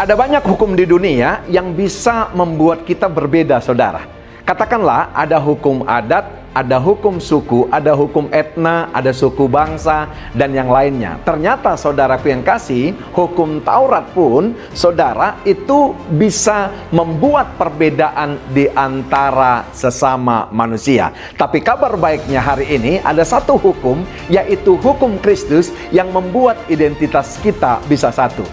Ada banyak hukum di dunia yang bisa membuat kita berbeda, saudara. Katakanlah ada hukum adat, ada hukum suku, ada hukum etna, ada suku bangsa, dan yang lainnya. Ternyata saudaraku yang kasih, hukum Taurat pun, saudara, itu bisa membuat perbedaan di antara sesama manusia. Tapi kabar baiknya hari ini ada satu hukum, yaitu hukum Kristus yang membuat identitas kita bisa satu.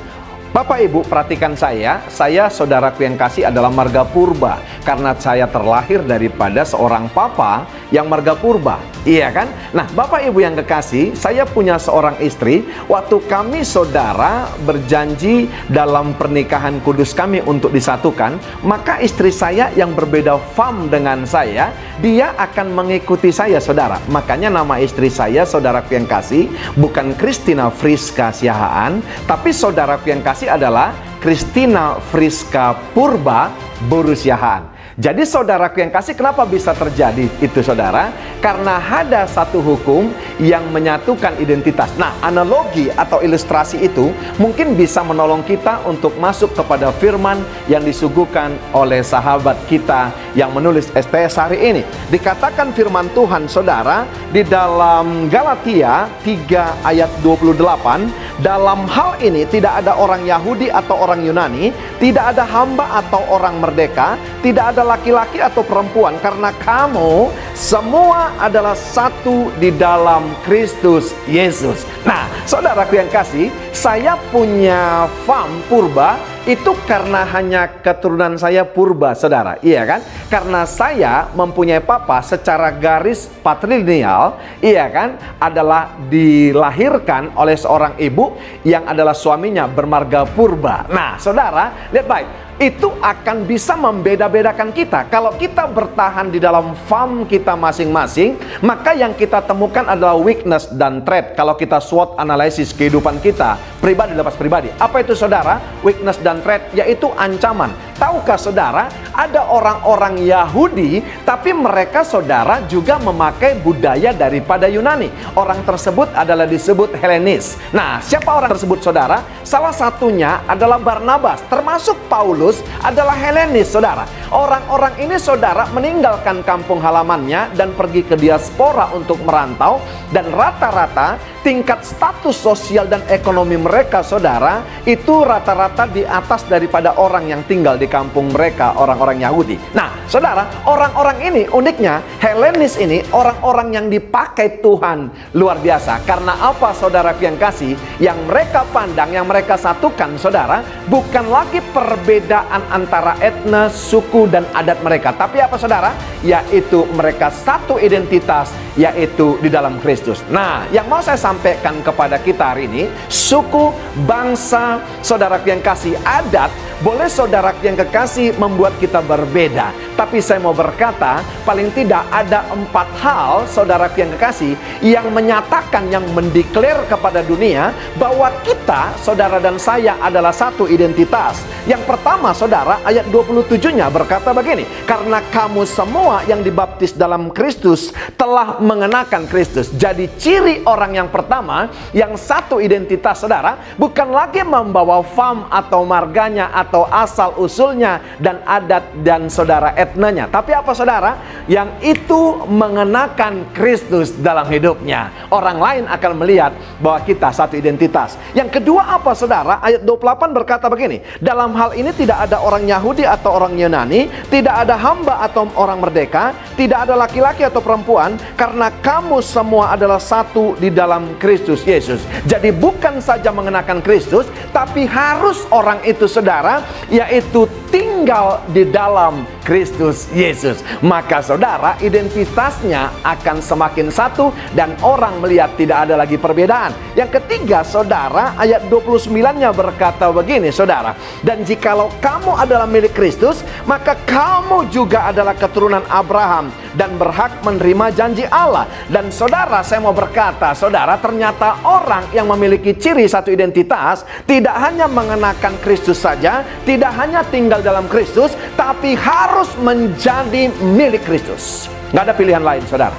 Bapak Ibu perhatikan saya saudaraku yang kasih adalah marga purba. Karena saya terlahir daripada seorang papa yang marga purba. Iya kan? Nah Bapak Ibu yang kekasih, saya punya seorang istri. Waktu kami saudara berjanji dalam pernikahan kudus kami untuk disatukan, maka istri saya yang berbeda fam dengan saya, dia akan mengikuti saya, saudara. Makanya nama istri saya, saudaraku yang kasih, bukan Christina Friska Siahaan, tapi saudaraku yang kasih adalah Christina Friska Purba Borusiahaan. Jadi saudaraku yang kasih, kenapa bisa terjadi itu, saudara? Karena ada satu hukum yang menyatukan identitas. Nah, analogi atau ilustrasi itu mungkin bisa menolong kita untuk masuk kepada firman yang disuguhkan oleh sahabat kita yang menulis STS hari ini. Dikatakan firman Tuhan, saudara, di dalam Galatia 3 ayat 28, dalam hal ini tidak ada orang Yahudi atau orang Yunani, tidak ada hamba atau orang merdeka, tidak ada laki-laki atau perempuan, karena kamu semua adalah satu di dalam Kristus Yesus. Nah, saudaraku yang kasih, saya punya fam purba itu karena hanya keturunan saya purba, saudara. Iya kan? Karena saya mempunyai papa secara garis patrilineal, iya kan, adalah dilahirkan oleh seorang ibu yang adalah suaminya bermarga purba. Nah, saudara, lihat baik. Itu akan bisa membeda-bedakan kita. Kalau kita bertahan di dalam fam kita masing-masing, maka yang kita temukan adalah weakness dan threat. Kalau kita SWOT analisis kehidupan kita, pribadi lepas pribadi. Apa itu, saudara? Weakness dan threat, yaitu ancaman. Tahukah saudara, ada orang-orang Yahudi, tapi mereka, saudara, juga memakai budaya daripada Yunani. Orang tersebut adalah disebut Helenis. Nah, siapa orang tersebut, saudara? Salah satunya adalah Barnabas, termasuk Paulus adalah Helenis, saudara. Orang-orang ini, saudara, meninggalkan kampung halamannya dan pergi ke diaspora untuk merantau. Dan rata-rata tingkat status sosial dan ekonomi mereka, saudara, itu rata-rata di atas daripada orang yang tinggal di kampung mereka, orang-orang Yahudi. Nah, saudara, orang-orang ini uniknya, Helenis ini orang-orang yang dipakai Tuhan luar biasa. Karena apa, saudara yang kasih? Yang mereka pandang, yang mereka satukan, saudara, bukan lagi perbedaan antara etnis, suku, dan adat mereka. Tapi apa, saudara? Yaitu mereka satu identitas, yaitu di dalam Kristus. Nah, yang mau saya sampaikan kepada kita hari ini, suku, bangsa, saudara yang kasih, adat, boleh saudara yang kekasih membuat kita berbeda. Tapi saya mau berkata, paling tidak ada 4 hal, saudara yang kekasih, yang menyatakan, yang mendeklar kepada dunia bahwa kita, saudara dan saya, adalah satu identitas. Yang pertama, saudara, ayat 27-nya berkata begini, karena kamu semua yang dibaptis dalam Kristus telah mengenakan Kristus. Jadi ciri orang yang pertama, yang satu identitas, saudara, bukan lagi membawa fam atau marganya atau asal usulnya dan adat dan saudara etnanya. Tapi apa, saudara? Yang itu mengenakan Kristus dalam hidupnya. Orang lain akan melihat bahwa kita satu identitas. Yang kedua apa, saudara? Ayat 28 berkata begini, dalam hal ini tidak ada orang Yahudi atau orang Yunani, tidak ada hamba atau orang merdeka, tidak ada laki-laki atau perempuan, karena kamu semua adalah satu di dalam Kristus Yesus. Jadi bukan saja mengenakan Kristus, tapi harus orang itu, saudara, yaitu tinggal di dalam Kristus Yesus. Maka saudara, identitasnya akan semakin satu dan orang melihat tidak ada lagi perbedaan. Yang ketiga, saudara, ayat 29-nya berkata begini, saudara, dan jikalau kamu adalah milik Kristus, maka kamu juga adalah keturunan Abraham dan berhak menerima janji Allah. Dan saudara, saya mau berkata, saudara, ternyata orang yang memiliki ciri satu identitas tidak hanya mengenakan Kristus saja, tidak hanya tinggal dalam Kristus, tapi harus menjadi milik Kristus. Nggak ada pilihan lain, saudara.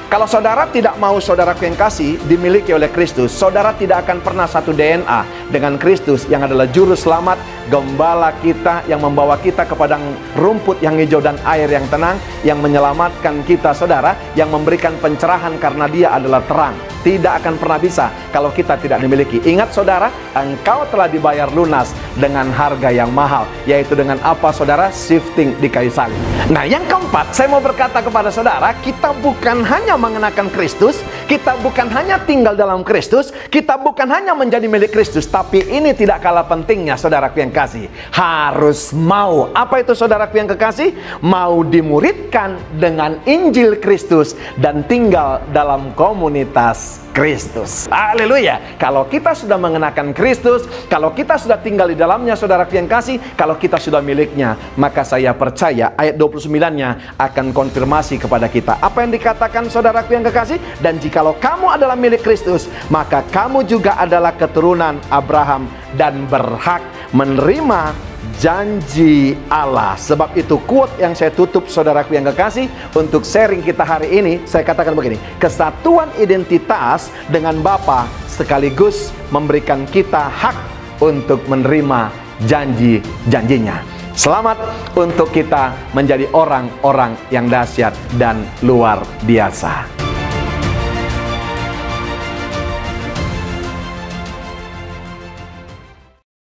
Kalau saudara tidak mau saudaraku yang kasih dimiliki oleh Kristus, saudara tidak akan pernah satu DNA dengan Kristus yang adalah juru selamat, gembala kita yang membawa kita ke padang rumput yang hijau dan air yang tenang, yang menyelamatkan kita saudara, yang memberikan pencerahan karena dia adalah terang. Tidak akan pernah bisa kalau kita tidak dimiliki. Ingat saudara, engkau telah dibayar lunas dengan harga yang mahal, yaitu dengan apa saudara? Shifting di kayu salib. Nah, yang keempat, saya mau berkata kepada saudara, kita bukan hanya mengenakan Kristus, kita bukan hanya tinggal dalam Kristus, kita bukan hanya menjadi milik Kristus, tapi ini tidak kalah pentingnya saudaraku yang kasih, harus mau. Apa itu saudaraku yang kekasih? Mau dimuridkan dengan Injil Kristus dan tinggal dalam komunitas Kristus. Haleluya. Kalau kita sudah mengenakan Kristus, kalau kita sudah tinggal di dalamnya saudaraku yang kasih, kalau kita sudah miliknya, maka saya percaya ayat 29-nya akan konfirmasi kepada kita apa yang dikatakan saudaraku yang kekasih. Dan jikalau kamu adalah milik Kristus, maka kamu juga adalah keturunan Abraham dan berhak menerima janji Allah. Sebab itu quote yang saya tutup saudaraku yang kekasih untuk sharing kita hari ini, saya katakan begini: kesatuan identitas dengan Bapa sekaligus memberikan kita hak untuk menerima janji-janjinya. Selamat untuk kita menjadi orang-orang yang dahsyat dan luar biasa.